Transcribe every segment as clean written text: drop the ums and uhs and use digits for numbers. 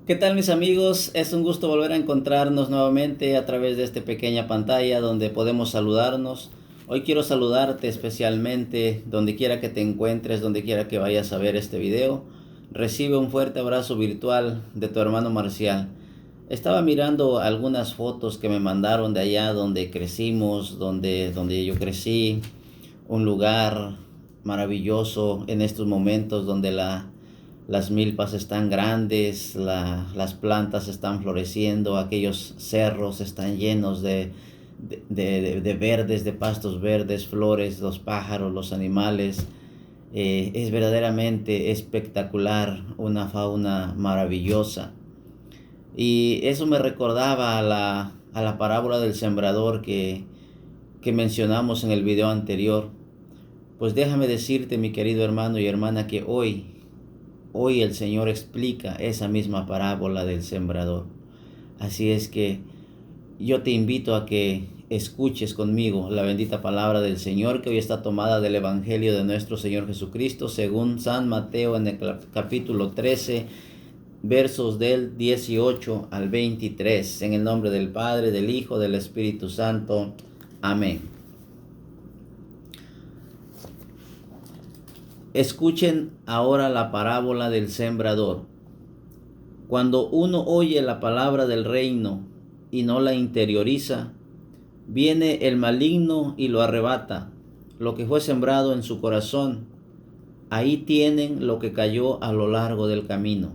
¿Qué tal, mis amigos? Es un gusto volver a encontrarnos nuevamente a través de esta pequeña pantalla donde podemos saludarnos. Hoy quiero saludarte especialmente donde quiera que te encuentres, donde quiera que vayas a ver este video. Recibe un fuerte abrazo virtual de tu hermano Marcial. Estaba mirando algunas fotos que me mandaron de allá donde crecimos, donde yo crecí, un lugar maravilloso en estos momentos donde las milpas están grandes, las plantas están floreciendo, aquellos cerros están llenos de verdes, de pastos verdes, flores, los pájaros, los animales. Es verdaderamente espectacular, una fauna maravillosa. Y eso me recordaba a la parábola del sembrador que mencionamos en el video anterior. Pues déjame decirte, mi querido hermano y hermana, que hoy el Señor explica esa misma parábola del sembrador. Así es que yo te invito a que escuches conmigo la bendita palabra del Señor, que hoy está tomada del Evangelio de nuestro Señor Jesucristo según San Mateo, en el capítulo 13, versos del 18 al 23. En el nombre del Padre, del Hijo, del Espíritu Santo. Amén. Escuchen ahora la parábola del sembrador. Cuando uno oye la palabra del reino y no la interioriza, viene el maligno y lo arrebata, lo que fue sembrado en su corazón. Ahí tienen lo que cayó a lo largo del camino.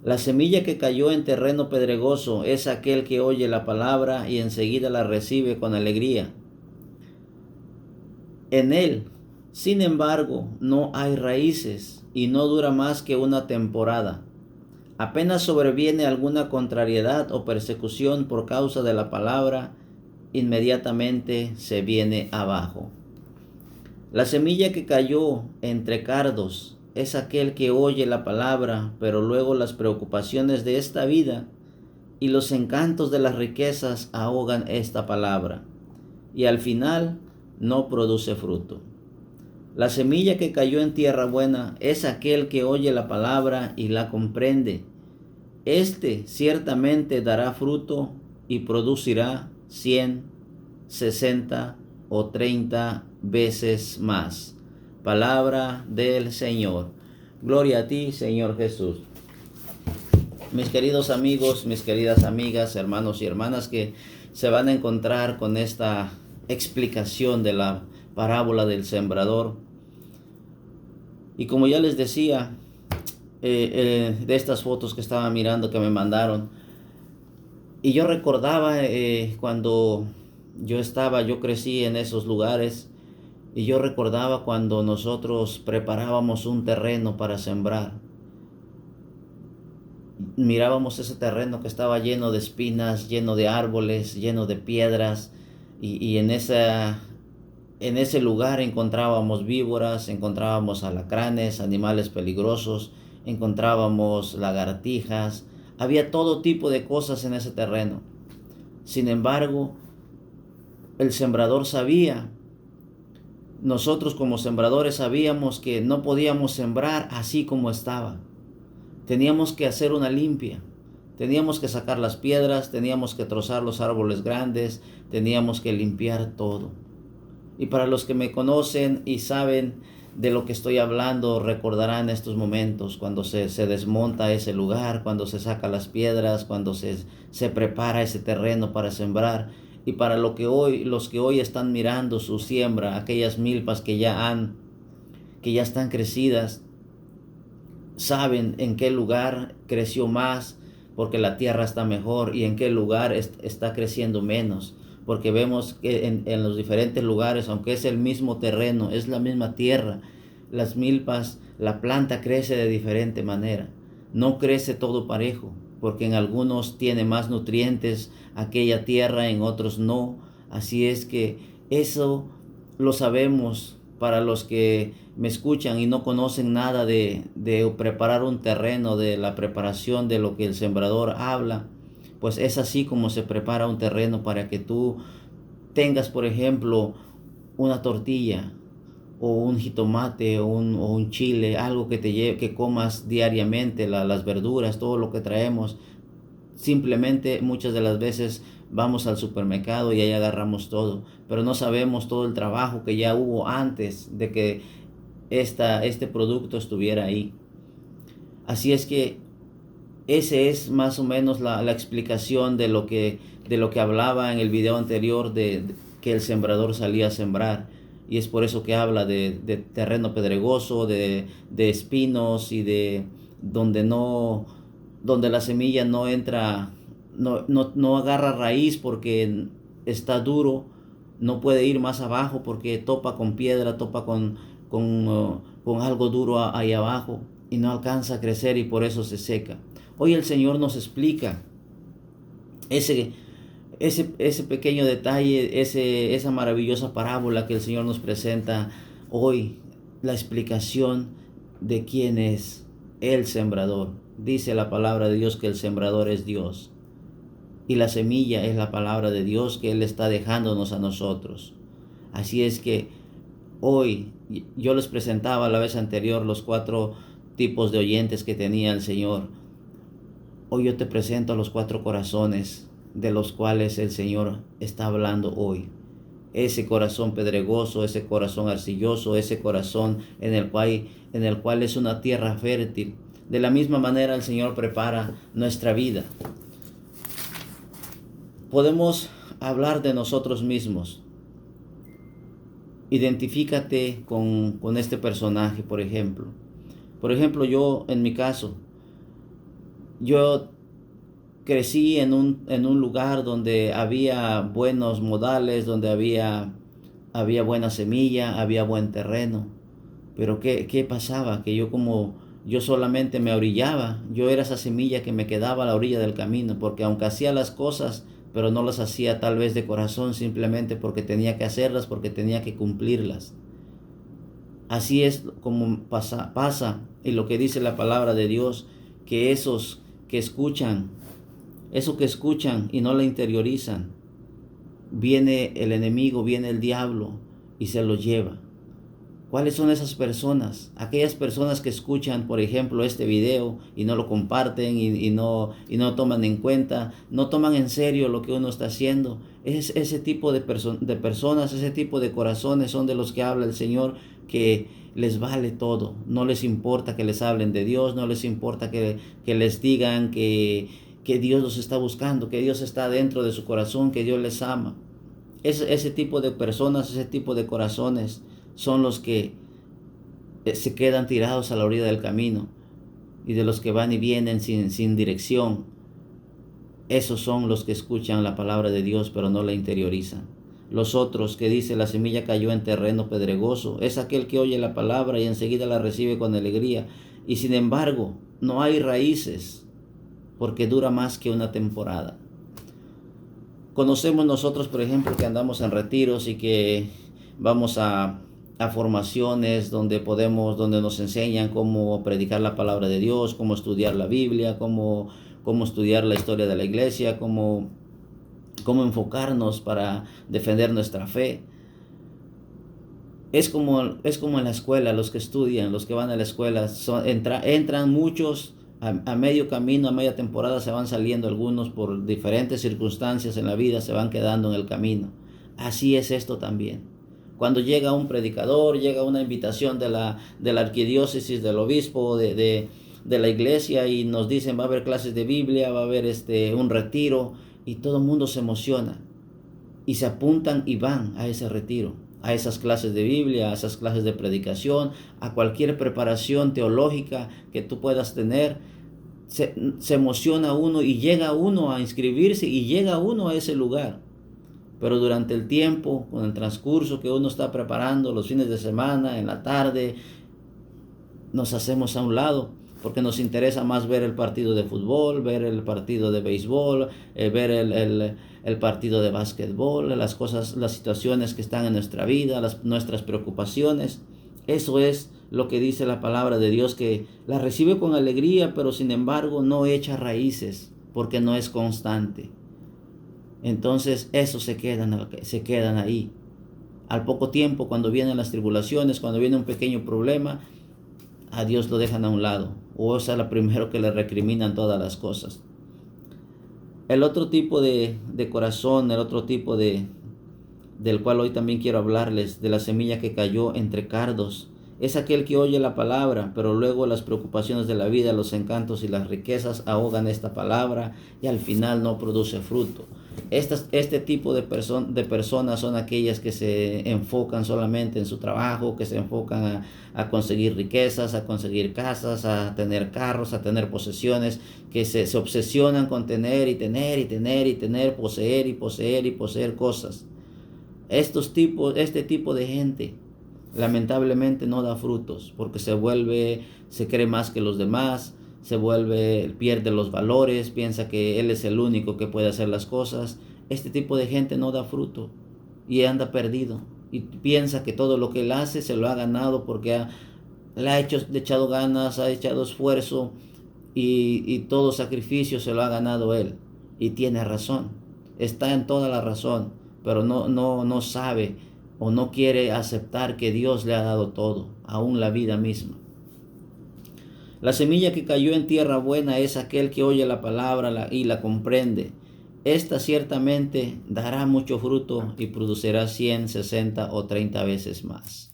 La semilla que cayó en terreno pedregoso es aquel que oye la palabra y enseguida la recibe con alegría. En él, sin embargo, no hay raíces y no dura más que una temporada. Apenas sobreviene alguna contrariedad o persecución por causa de la palabra, inmediatamente se viene abajo. La semilla que cayó entre cardos es aquel que oye la palabra, pero luego las preocupaciones de esta vida y los encantos de las riquezas ahogan esta palabra, y al final no produce fruto. La semilla que cayó en tierra buena es aquel que oye la palabra y la comprende. Este ciertamente dará fruto y producirá 100, 60 o 30 veces más. Palabra del Señor. Gloria a ti, Señor Jesús. Mis queridos amigos, mis queridas amigas, hermanos y hermanas que se van a encontrar con esta explicación de la parábola del sembrador. Y como ya les decía, de estas fotos que estaba mirando que me mandaron, y yo recordaba cuando yo crecí en esos lugares, y yo recordaba cuando nosotros preparábamos un terreno para sembrar. Mirábamos ese terreno que estaba lleno de espinas, lleno de árboles, lleno de piedras, y en ese lugar encontrábamos víboras, encontrábamos alacranes, animales peligrosos, encontrábamos lagartijas, había todo tipo de cosas en ese terreno. Sin embargo, el sembrador sabía, nosotros como sembradores sabíamos que no podíamos sembrar así como estaba. Teníamos que hacer una limpia. Teníamos que sacar las piedras, teníamos que trozar los árboles grandes, teníamos que limpiar todo. Y para los que me conocen y saben de lo que estoy hablando, recordarán estos momentos cuando se desmonta ese lugar, cuando se saca las piedras, cuando se prepara ese terreno para sembrar. Y para los que hoy están mirando su siembra, aquellas milpas que ya están crecidas, saben en qué lugar creció más porque la tierra está mejor y en qué lugar está creciendo menos, porque vemos que en los diferentes lugares, aunque es el mismo terreno, es la misma tierra, las milpas, la planta crece de diferente manera, no crece todo parejo, porque en algunos tiene más nutrientes aquella tierra, en otros no. Así es que eso lo sabemos. Para los que me escuchan y no conocen nada de preparar un terreno, de la preparación de lo que el sembrador habla, pues es así como se prepara un terreno para que tú tengas, por ejemplo, una tortilla. o un jitomate o un chile, algo que te lleve, que comas diariamente, las verduras, todo lo que traemos. Simplemente muchas de las veces vamos al supermercado y ahí agarramos todo, pero no sabemos todo el trabajo que ya hubo antes de que este producto estuviera ahí. Así es que ese es más o menos la explicación de lo que hablaba en el video anterior de que el sembrador salía a sembrar. Y es por eso que habla de terreno pedregoso, de espinos y de donde no, donde la semilla no entra, no agarra raíz porque está duro, no puede ir más abajo porque topa con piedra, topa con algo duro ahí abajo y no alcanza a crecer y por eso se seca. Hoy el Señor nos explica ese pequeño detalle, esa maravillosa parábola que el Señor nos presenta hoy, la explicación de quién es el sembrador. Dice la palabra de Dios que el sembrador es Dios y la semilla es la palabra de Dios que Él está dejándonos a nosotros. Así es que hoy yo les presentaba la vez anterior los 4 tipos de oyentes que tenía el Señor. Hoy yo te presento a los 4 corazones de los cuales el Señor está hablando hoy. Ese corazón pedregoso, ese corazón arcilloso, ese corazón en el cual es una tierra fértil. De la misma manera el Señor prepara nuestra vida. Podemos hablar de nosotros mismos. Identifícate con este personaje, por ejemplo. Por ejemplo, yo, en mi caso, yo crecí en un lugar donde había buenos modales, donde había buena semilla, había buen terreno. Pero ¿qué pasaba? Que yo solamente me orillaba. Yo era esa semilla que me quedaba a la orilla del camino, porque aunque hacía las cosas, pero no las hacía tal vez de corazón, simplemente porque tenía que hacerlas, porque tenía que cumplirlas. Así es como pasa, y lo que dice la palabra de Dios, que esos que escuchan, eso que escuchan y no la interiorizan, viene el enemigo, viene el diablo y se lo lleva. ¿Cuáles son esas personas? Aquellas personas que escuchan, por ejemplo, este video y no lo comparten y no toman en cuenta, no toman en serio lo que uno está haciendo. Es ese tipo de personas, ese tipo de corazones son de los que habla el Señor, que les vale todo. No les importa que les hablen de Dios, no les importa que les digan que Dios los está buscando, que Dios está dentro de su corazón, que Dios les ama. Ese tipo de personas, ese tipo de corazones son los que se quedan tirados a la orilla del camino, y de los que van y vienen sin dirección. Esos son los que escuchan la palabra de Dios pero no la interiorizan. Los otros, que dice la semilla cayó en terreno pedregoso, es aquel que oye la palabra y enseguida la recibe con alegría, y sin embargo no hay raíces porque dura más que una temporada. Conocemos nosotros, por ejemplo, que andamos en retiros y que vamos a formaciones donde nos enseñan cómo predicar la palabra de Dios, cómo estudiar la Biblia, cómo estudiar la historia de la iglesia, cómo enfocarnos para defender nuestra fe. Es como en la escuela, los que estudian, los que van a la escuela, entran muchos a medio camino, a media temporada se van saliendo algunos por diferentes circunstancias en la vida, se van quedando en el camino. Así es esto también. Cuando llega un predicador, llega una invitación de la arquidiócesis, del obispo, de la iglesia, y nos dicen va a haber clases de Biblia, va a haber un retiro, y todo el mundo se emociona y se apuntan y van a ese retiro, a esas clases de Biblia, a esas clases de predicación, a cualquier preparación teológica que tú puedas tener. Se emociona uno y llega uno a inscribirse y llega uno a ese lugar. Pero durante el tiempo, con el transcurso que uno está preparando, los fines de semana, en la tarde, nos hacemos a un lado, porque nos interesa más ver el partido de fútbol, ver el partido de béisbol, ver el partido de básquetbol, las situaciones que están en nuestra vida, nuestras preocupaciones. Eso es lo que dice la palabra de Dios, que la recibe con alegría, pero sin embargo no echa raíces, porque no es constante. Entonces esos se quedan ahí. Al poco tiempo, cuando vienen las tribulaciones, cuando viene un pequeño problema, a Dios lo dejan a un lado. O es la primero que le recriminan todas las cosas. El otro tipo de corazón, el otro tipo del cual hoy también quiero hablarles, de la semilla que cayó entre cardos, es aquel que oye la palabra, pero luego las preocupaciones de la vida, los encantos y las riquezas ahogan esta palabra y al final no produce fruto. Este tipo de personas son aquellas que se enfocan solamente en su trabajo, que se enfocan a conseguir riquezas, a conseguir casas, a tener carros, a tener posesiones, que se obsesionan con tener y tener y tener y tener, poseer y poseer y poseer cosas. Este tipo de gente lamentablemente no da frutos porque se cree más que los demás, pierde los valores, piensa que él es el único que puede hacer las cosas. Este tipo de gente no da fruto y anda perdido y piensa que todo lo que él hace se lo ha ganado porque le ha echado ganas, ha echado esfuerzo y todo sacrificio se lo ha ganado él. Y tiene razón, está en toda la razón, pero no sabe o no quiere aceptar que Dios le ha dado todo, aún la vida misma. La semilla que cayó en tierra buena es aquel que oye la palabra y la comprende. Esta ciertamente dará mucho fruto y producirá 100, 60 o 30 veces más.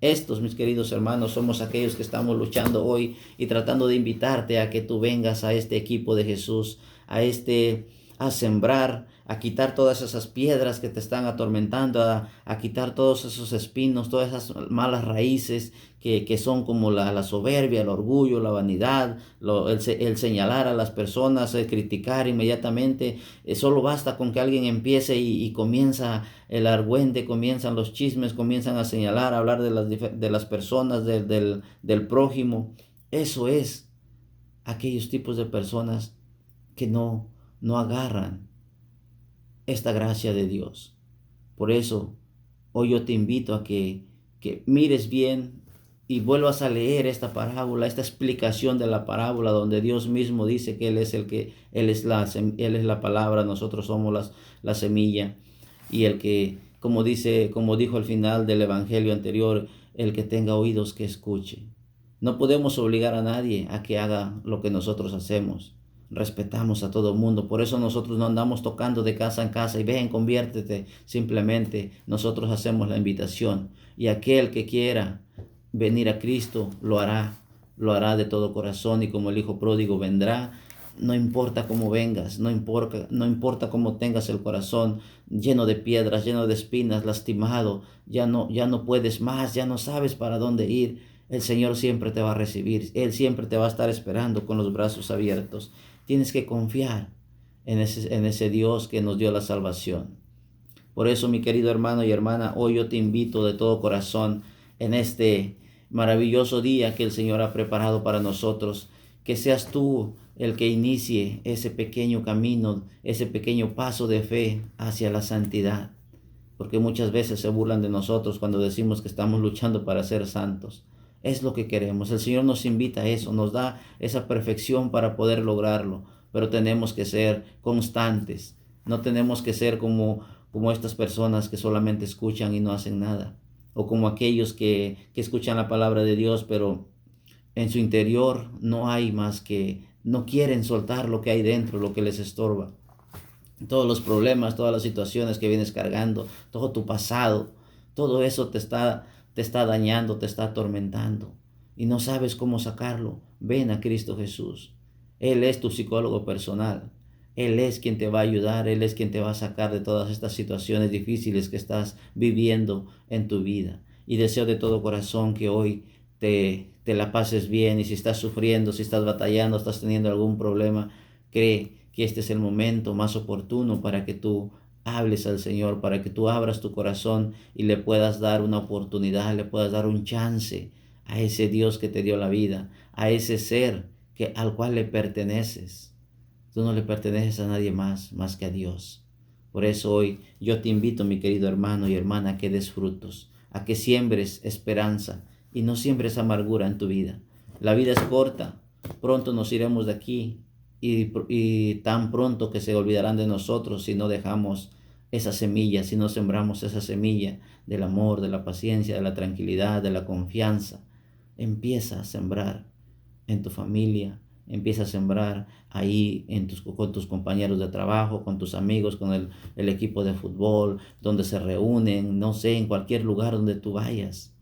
Estos, mis queridos hermanos, somos aquellos que estamos luchando hoy y tratando de invitarte a que tú vengas a este equipo de Jesús, a sembrar, a quitar todas esas piedras que te están atormentando, a quitar todos esos espinos, todas esas malas raíces que son como la soberbia, el orgullo, la vanidad, el señalar a las personas, el criticar inmediatamente. Solo basta con que alguien empiece y comienza el argüente, comienzan los chismes, comienzan a señalar, a hablar de las personas, del prójimo. Eso es aquellos tipos de personas que no agarran esta gracia de Dios. Por eso, hoy yo te invito a que mires bien y vuelvas a leer esta parábola, esta explicación de la parábola donde Dios mismo dice que Él es la palabra, nosotros somos la semilla, y como dijo al final del evangelio anterior, el que tenga oídos que escuche. No podemos obligar a nadie a que haga lo que nosotros hacemos. Respetamos a todo el mundo, por eso nosotros no andamos tocando de casa en casa y ven, conviértete. Simplemente nosotros hacemos la invitación y aquel que quiera venir a Cristo lo hará de todo corazón, y como el hijo pródigo vendrá. No importa cómo vengas, no importa cómo tengas el corazón lleno de piedras, lleno de espinas, lastimado, ya no puedes más, ya no sabes para dónde ir. El Señor siempre te va a recibir, Él siempre te va a estar esperando con los brazos abiertos. Tienes que confiar en ese Dios que nos dio la salvación. Por eso, mi querido hermano y hermana, hoy yo te invito de todo corazón en este maravilloso día que el Señor ha preparado para nosotros, que seas tú el que inicie ese pequeño camino, ese pequeño paso de fe hacia la santidad. Porque muchas veces se burlan de nosotros cuando decimos que estamos luchando para ser santos. Es lo que queremos. El Señor nos invita a eso, nos da esa perfección para poder lograrlo. Pero tenemos que ser constantes. No tenemos que ser como estas personas que solamente escuchan y no hacen nada. O como aquellos que escuchan la palabra de Dios, pero en su interior no hay más que, no quieren soltar lo que hay dentro, lo que les estorba. Todos los problemas, todas las situaciones que vienes cargando, todo tu pasado, todo eso te está dañando, te está atormentando y no sabes cómo sacarlo. Ven a Cristo Jesús. Él es tu psicólogo personal. Él es quien te va a ayudar. Él es quien te va a sacar de todas estas situaciones difíciles que estás viviendo en tu vida. Y deseo de todo corazón que hoy te la pases bien, y si estás sufriendo, si estás batallando, estás teniendo algún problema, cree que este es el momento más oportuno para que tú hables al Señor, para que tú abras tu corazón y le puedas dar una oportunidad, le puedas dar un chance a ese Dios que te dio la vida, a ese ser al cual le perteneces. Tú no le perteneces a nadie más que a Dios. Por eso hoy yo te invito, mi querido hermano y hermana, a que des frutos, a que siembres esperanza y no siembres amargura en tu vida. La vida es corta, pronto nos iremos de aquí y tan pronto que se olvidarán de nosotros si no dejamos esa semilla, si no sembramos esa semilla del amor, de la paciencia, de la tranquilidad, de la confianza, empieza a sembrar en tu familia, empieza a sembrar ahí con tus compañeros de trabajo, con tus amigos, con el equipo de fútbol, donde se reúnen, no sé, en cualquier lugar donde tú vayas.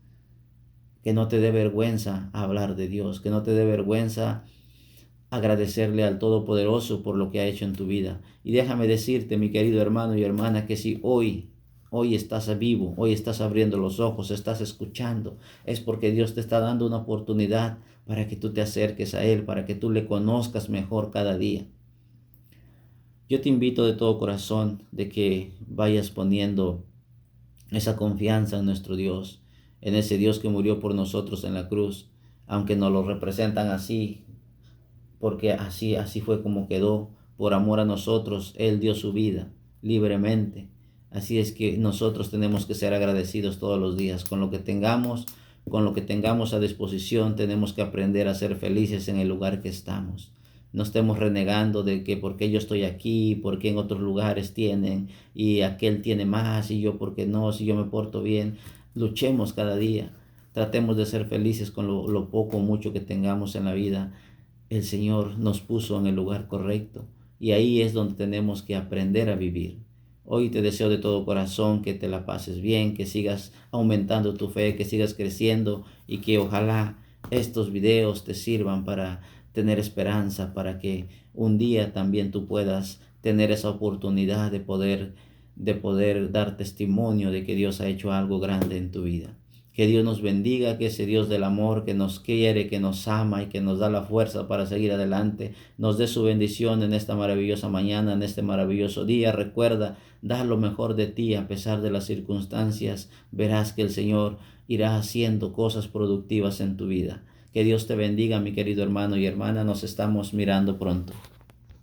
Que no te dé vergüenza hablar de Dios, que no te dé vergüenza agradecerle al Todopoderoso por lo que ha hecho en tu vida. Y déjame decirte, mi querido hermano y hermana, que si hoy estás vivo, hoy estás abriendo los ojos, estás escuchando, es porque Dios te está dando una oportunidad para que tú te acerques a Él, para que tú le conozcas mejor cada día. Yo te invito de todo corazón de que vayas poniendo esa confianza en nuestro Dios, en ese Dios que murió por nosotros en la cruz, aunque nos lo representan así, porque así fue como quedó. Por amor a nosotros, Él dio su vida libremente. Así es que nosotros tenemos que ser agradecidos todos los días. Con lo que tengamos a disposición, tenemos que aprender a ser felices en el lugar que estamos. No estemos renegando de que por qué yo estoy aquí, por qué en otros lugares tienen, y aquel tiene más, y yo por qué no, si yo me porto bien. Luchemos cada día. Tratemos de ser felices con lo poco o mucho que tengamos en la vida. El Señor nos puso en el lugar correcto y ahí es donde tenemos que aprender a vivir. Hoy te deseo de todo corazón que te la pases bien, que sigas aumentando tu fe, que sigas creciendo y que ojalá estos videos te sirvan para tener esperanza, para que un día también tú puedas tener esa oportunidad de poder dar testimonio de que Dios ha hecho algo grande en tu vida. Que Dios nos bendiga, que ese Dios del amor que nos quiere, que nos ama y que nos da la fuerza para seguir adelante, nos dé su bendición en esta maravillosa mañana, en este maravilloso día. Recuerda, da lo mejor de ti a pesar de las circunstancias. Verás que el Señor irá haciendo cosas productivas en tu vida. Que Dios te bendiga, mi querido hermano y hermana. Nos estamos mirando pronto.